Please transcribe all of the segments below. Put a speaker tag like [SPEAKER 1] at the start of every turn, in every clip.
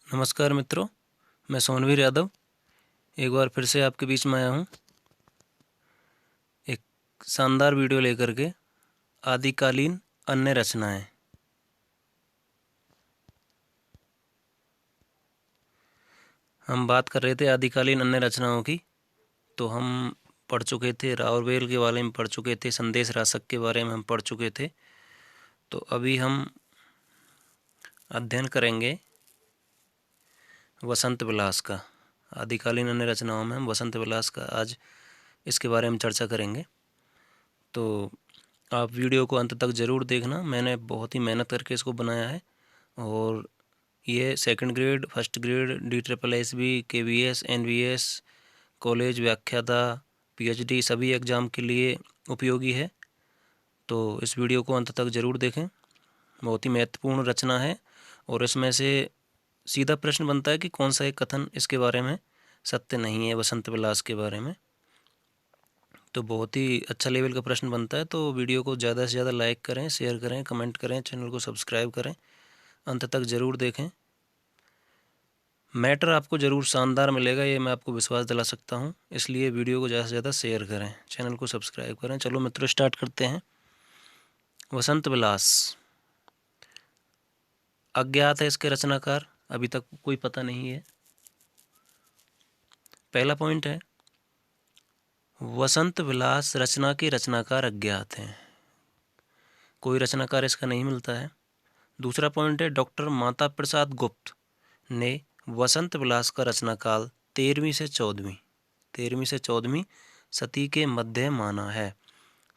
[SPEAKER 1] नमस्कार मित्रों, मैं सोनवीर यादव एक बार फिर से आपके बीच में आया हूँ एक शानदार वीडियो लेकर के। आदिकालीन अन्य रचनाएं। हम बात कर रहे थे आदिकालीन अन्य रचनाओं की। तो हम पढ़ चुके थे रावरवेल के बारे में, पढ़ चुके थे संदेश रासक के बारे में हम पढ़ चुके थे। तो अभी हम अध्ययन करेंगे वसंत विलास का। आदिकालीन अन्य रचनाओं में हम वसंत विलास का आज इसके बारे में चर्चा करेंगे। तो आप वीडियो को अंत तक ज़रूर देखना। मैंने बहुत ही मेहनत करके इसको बनाया है और ये second grade, first grade, DSSB, KVS, NVS, college, व्याख्याता, PhD सभी एग्ज़ाम के लिए उपयोगी है। तो इस वीडियो को अंत तक ज़रूर देखें। बहुत ही महत्वपूर्ण रचना है और इसमें से सीधा प्रश्न बनता है कि कौन सा एक कथन इसके बारे में सत्य नहीं है, वसंत विलास के बारे में। तो बहुत ही अच्छा लेवल का प्रश्न बनता है। तो वीडियो को ज़्यादा से ज़्यादा लाइक करें, शेयर करें, कमेंट करें, चैनल को सब्सक्राइब करें, अंत तक ज़रूर देखें। मैटर आपको ज़रूर शानदार मिलेगा, ये मैं आपको विश्वास दिला सकता हूँ। इसलिए वीडियो को ज़्यादा से ज़्यादा शेयर करें, चैनल को सब्सक्राइब करें। चलो मित्रों, स्टार्ट करते हैं। वसंत विलास अज्ञात है, इसके रचनाकार अभी तक कोई पता नहीं है। पहला पॉइंट है, वसंत विलास रचना के रचनाकार अज्ञात हैं, कोई रचनाकार इसका नहीं मिलता है। दूसरा पॉइंट है, डॉक्टर माता प्रसाद गुप्त ने वसंत विलास का रचनाकाल 13वीं से 14वीं सदी के मध्य माना है।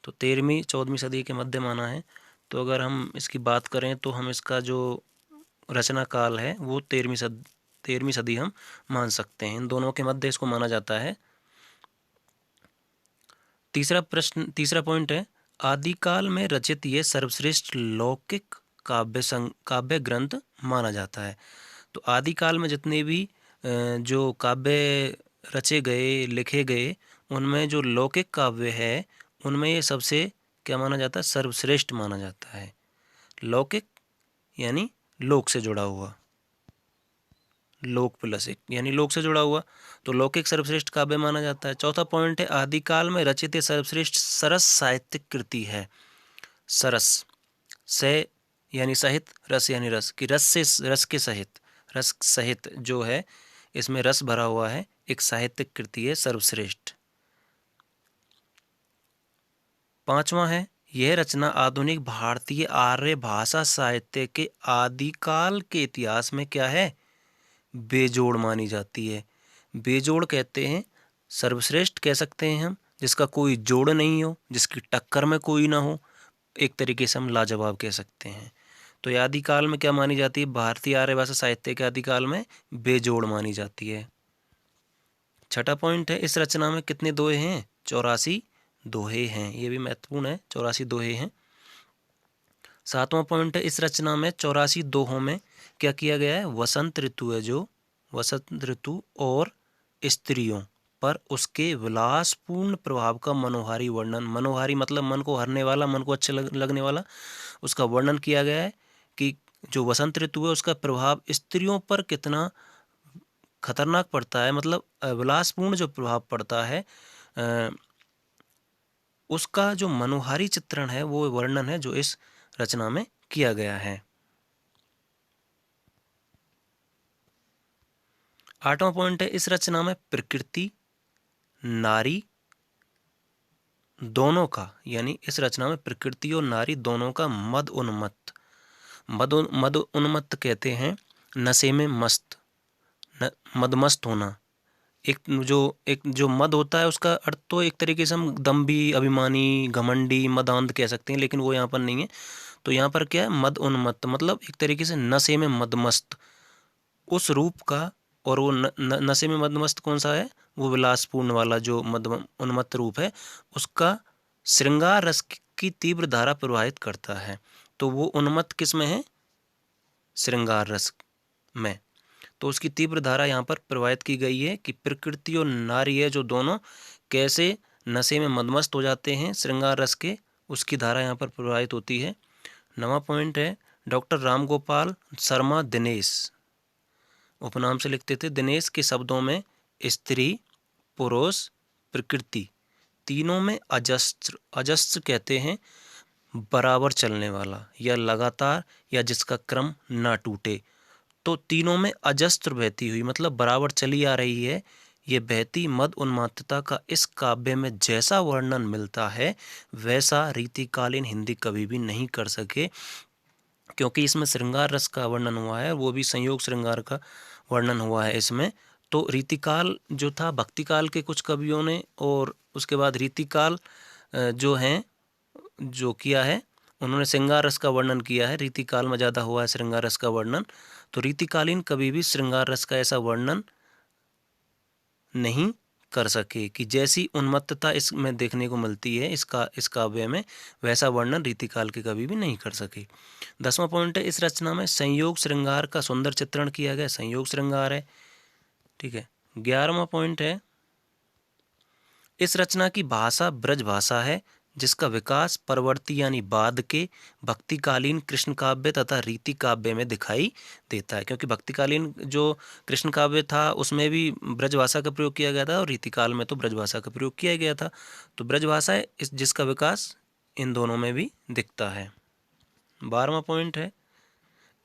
[SPEAKER 1] तो 13वीं-14वीं सदी के मध्य माना है। तो अगर हम इसकी बात करें तो हम इसका जो रचना काल है वो 13वीं सदी हम मान सकते हैं। इन दोनों के मध्य इसको माना जाता है। तीसरा पॉइंट है, आदिकाल में रचित ये सर्वश्रेष्ठ लौकिक काव्य ग्रंथ माना जाता है। तो आदिकाल में जितने भी जो काव्य रचे गए, लिखे गए, उनमें जो लौकिक काव्य है उनमें ये सबसे क्या माना जाता है? सर्वश्रेष्ठ माना जाता है। लौकिक यानी लोक से जुड़ा हुआ, लोक प्लस एक यानी लोक से जुड़ा हुआ, तो लौकिक सर्वश्रेष्ठ काव्य माना जाता है। चौथा पॉइंट है, आदिकाल में रचित सर्वश्रेष्ठ सरस साहित्यिक कृति है। सरस से यानी साहित्य, रस यानी रस की, रस से रस के सहित, रस सहित जो है इसमें रस भरा हुआ है, एक साहित्यिक कृति है सर्वश्रेष्ठ। पांचवा है, यह रचना आधुनिक भारतीय आर्य भाषा साहित्य के आदिकाल के इतिहास में क्या है? बेजोड़ मानी जाती है। बेजोड़ कहते हैं, सर्वश्रेष्ठ कह सकते हैं हम जिसका कोई जोड़ नहीं हो, जिसकी टक्कर में कोई ना हो। एक तरीके से हम लाजवाब कह सकते हैं। तो ये आदिकाल में क्या मानी जाती है? भारतीय आर्य भाषा साहित्य के आदिकाल में बेजोड़ मानी जाती है। छठा पॉइंट है, इस रचना में कितने दोहे हैं? 84 दोहे हैं। ये भी महत्वपूर्ण है, 84 दोहे हैं। सातवां पॉइंट है, इस रचना में 84 दोहों में क्या किया गया है? वसंत ऋतु है, जो वसंत ऋतु और स्त्रियों पर उसके विलासपूर्ण प्रभाव का मनोहारी वर्णन, मनोहारी मतलब मन को हरने वाला, मन को अच्छा लगने वाला, उसका वर्णन किया गया है कि जो वसंत ऋतु है उसका प्रभाव स्त्रियों पर कितना खतरनाक पड़ता है, मतलब विलासपूर्ण जो प्रभाव पड़ता है, उसका जो मनोहारी चित्रण है, वो वर्णन है जो इस रचना में किया गया है। आठवां पॉइंट है, इस रचना में प्रकृति नारी दोनों का, यानी इस रचना में प्रकृति और नारी दोनों का मद उन्मत्त कहते हैं नशे में मस्त, मदमस्त होना। एक जो मद होता है उसका अर्थ तो एक तरीके से हम दम्भी, अभिमानी, घमंडी, मदांध कह सकते हैं, लेकिन वो यहाँ पर नहीं है। तो यहाँ पर क्या है? मद उन्मत्त, मतलब एक तरीके से नशे में मदमस्त उस रूप का। और वो नशे में मदमस्त कौन सा है? वो विलासपूर्ण वाला जो मद उन्मत्त रूप है, उसका श्रृंगार रस की तीव्र धारा प्रवाहित करता है। तो वो उन्मत्त किस में है? श्रृंगार रस में। तो उसकी तीव्र धारा यहाँ पर प्रवाहित की गई है कि प्रकृति और नारी है जो दोनों कैसे नशे में मदमस्त हो जाते हैं श्रृंगार रस के, उसकी धारा यहाँ पर प्रवाहित होती है। नवा पॉइंट है, डॉक्टर राम गोपाल शर्मा दिनेश उपनाम से लिखते थे। दिनेश के शब्दों में स्त्री, पुरुष, प्रकृति तीनों में अजस्त्र, अजस्त्र कहते हैं बराबर चलने वाला या लगातार या जिसका क्रम ना टूटे। तो तीनों में अजस्त्र बहती हुई मतलब बराबर चली आ रही है। ये बहती मद उन्मादता का इस काव्य में जैसा वर्णन मिलता है वैसा रीतिकालीन हिंदी कवि भी नहीं कर सके, क्योंकि इसमें श्रृंगार रस का वर्णन हुआ है, वो भी संयोग श्रृंगार का वर्णन हुआ है इसमें। तो रीतिकाल जो था भक्तिकाल के कुछ कवियों ने, और उसके बाद रीतिकाल जो हैं जो किया है उन्होंने श्रृंगार रस का वर्णन किया है। रीतिकाल में ज़्यादा हुआ है श्रृंगार रस का वर्णन। तो रीतिकालीन कभी भी श्रृंगार रस का ऐसा वर्णन नहीं कर सके कि जैसी उन्मत्तता इसमें देखने को मिलती है इस काव्य में, वैसा वर्णन रीतिकाल के कभी भी नहीं कर सके। 10वां पॉइंट है, इस रचना में संयोग श्रृंगार का सुंदर चित्रण किया गया। संयोग श्रृंगार है, ठीक है। 11वां पॉइंट है, इस रचना की भाषा ब्रज भाषा है जिसका विकास परवर्ती यानी बाद के भक्तिकालीन कृष्ण काव्य तथा रीति काव्य में दिखाई देता है। क्योंकि भक्तिकालीन जो कृष्ण काव्य था उसमें भी ब्रजभाषा का प्रयोग किया गया था और रीतिकाल में तो ब्रजभाषा का प्रयोग किया गया था। तो ब्रजभाषा है जिसका विकास इन दोनों में भी दिखता है। 12वां पॉइंट है,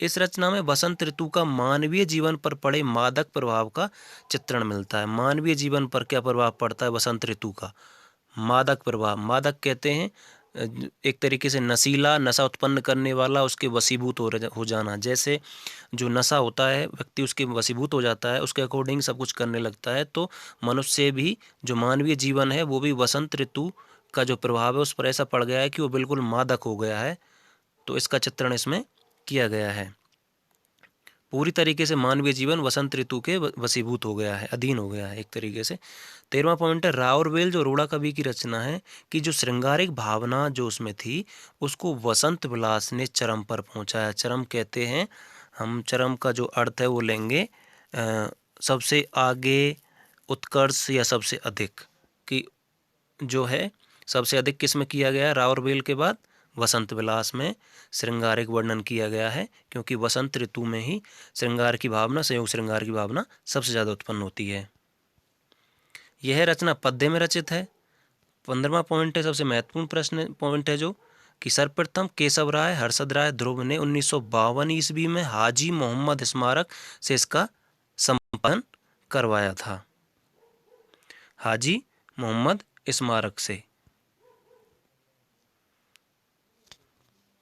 [SPEAKER 1] इस रचना में वसंत ऋतु का मानवीय जीवन पर पड़े मादक प्रभाव का चित्रण मिलता है। मानवीय जीवन पर क्या प्रभाव पड़ता है वसंत ऋतु का? मादक प्रभाव। मादक कहते हैं एक तरीके से नशीला, नशा उत्पन्न करने वाला, उसके वशीभूत हो जाना। जैसे जो नशा होता है व्यक्ति उसके वशीभूत हो जाता है, उसके अकॉर्डिंग सब कुछ करने लगता है। तो मनुष्य भी जो मानवीय जीवन है वो भी वसंत ऋतु का जो प्रभाव है उस पर ऐसा पड़ गया है कि वो बिल्कुल मादक हो गया है। तो इसका चित्रण इसमें किया गया है। पूरी तरीके से मानवीय जीवन वसंत ऋतु के वशीभूत हो गया है, अधीन हो गया है एक तरीके से। 13वां पॉइंट है, राउरवेल जो अरोड़ा कवि की रचना है कि जो श्रृंगारिक भावना जो उसमें थी उसको वसंत विलास ने चरम पर पहुंचाया। चरम कहते हैं हम, चरम का जो अर्थ है वो लेंगे सबसे आगे, उत्कर्ष या सबसे अधिक, कि जो है सबसे अधिक किस में किया गया? राउरवेल के बाद वसंत विलास में श्रृंगारिक वर्णन किया गया है, क्योंकि वसंत ऋतु में ही श्रृंगार की भावना, संयोग श्रृंगार की भावना सबसे ज़्यादा उत्पन्न होती है। यह रचना पद्य में रचित है। 15वां पॉइंट है, सबसे महत्वपूर्ण प्रश्न पॉइंट है जो कि सर्वप्रथम केशव राय हर्षद राय ध्रुव ने 1952 ईस्वी में हाजी मोहम्मद स्मारक से इसका संपादन करवाया था। हाजी मोहम्मद स्मारक से।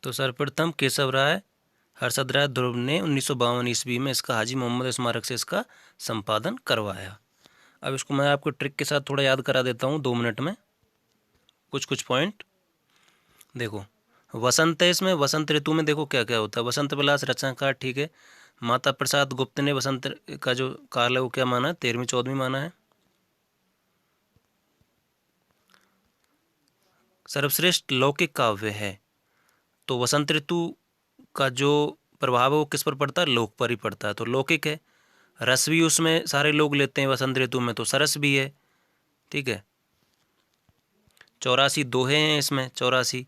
[SPEAKER 1] तो सर्वप्रथम केशव राय हर्षद राय ध्रुव ने 1952 ईस्वी में इसका हाजी मोहम्मद स्मारक से इसका संपादन करवाया। अब इसको मैं आपको ट्रिक के साथ थोड़ा याद करा देता हूँ 2 मिनट में कुछ पॉइंट। देखो वसंत है, इसमें वसंत ऋतु में देखो क्या क्या होता है। वसंत विलास रचनाकार, ठीक है। माता प्रसाद गुप्त ने वसंत का जो काल है वो क्या माना है? 13वीं 14वीं माना है। सर्वश्रेष्ठ लौकिक काव्य है। तो वसंत ऋतु का जो प्रभाव है वो किस पर पड़ता है? लोक पर ही पड़ता है। तो लौकिक है। रस भी उसमें सारे लोग लेते हैं वसंत ऋतु में, तो सरस भी है, ठीक है। 84 दोहे हैं इसमें, 84।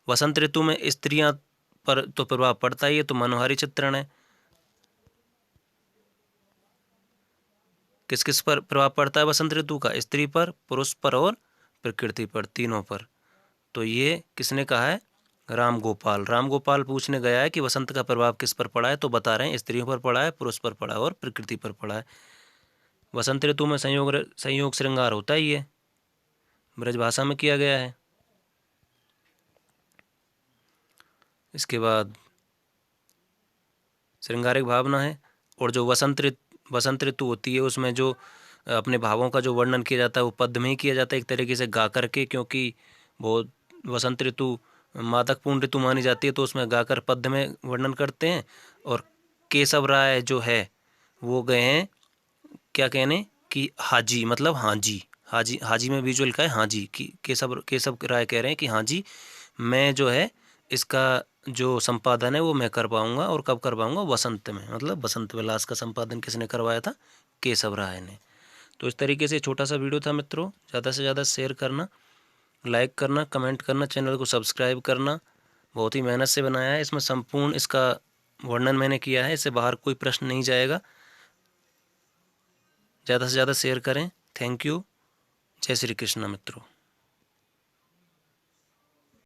[SPEAKER 1] वसंत ऋतु में स्त्रियां पर तो प्रभाव पड़ता ही है, तो मनोहारी चित्रण है। किस किस पर प्रभाव पड़ता है वसंत ऋतु का? स्त्री पर, पुरुष पर और प्रकृति पर, तीनों पर। तो ये किसने कहा है? राम गोपाल पूछने गया है कि वसंत का प्रभाव किस पर पड़ा है, तो बता रहे हैं स्त्रियों पर पड़ा है, पुरुष पर पड़ा है और प्रकृति पर पड़ा है। वसंत ऋतु में संयोग श्रृंगार होता ही है, ब्रजभाषा में किया गया है। इसके बाद श्रृंगारिक भावना है। और जो वसंत ऋतु होती है उसमें जो अपने भावों का जो वर्णन किया जाता है वो पद्य में ही किया जाता है, एक तरीके से गा करके, क्योंकि बहुत वसंत ऋतु मादकपूर्ण ऋतु मानी जाती है, तो उसमें गाकर पद्य में वर्णन करते हैं। और केशव राय जो है वो गए हैं क्या कहने कि हाजी मतलब हाजी में विजुअल का है हाजी कि केशव राय कह रहे हैं कि हाजी मैं जो है इसका जो संपादन है वो मैं कर पाऊंगा। और कब कर पाऊंगा? वसंत में, मतलब वसंत विलास का संपादन किसने करवाया था? केशव राय ने। तो इस तरीके से छोटा सा वीडियो था मित्रों। ज़्यादा से ज़्यादा शेयर करना, लाइक करना, कमेंट करना, चैनल को सब्सक्राइब करना। बहुत ही मेहनत से बनाया है, इसमें संपूर्ण इसका वर्णन मैंने किया है, इससे बाहर कोई प्रश्न नहीं जाएगा। ज़्यादा से ज़्यादा शेयर करें। Thank you. जय श्री कृष्ण मित्रों।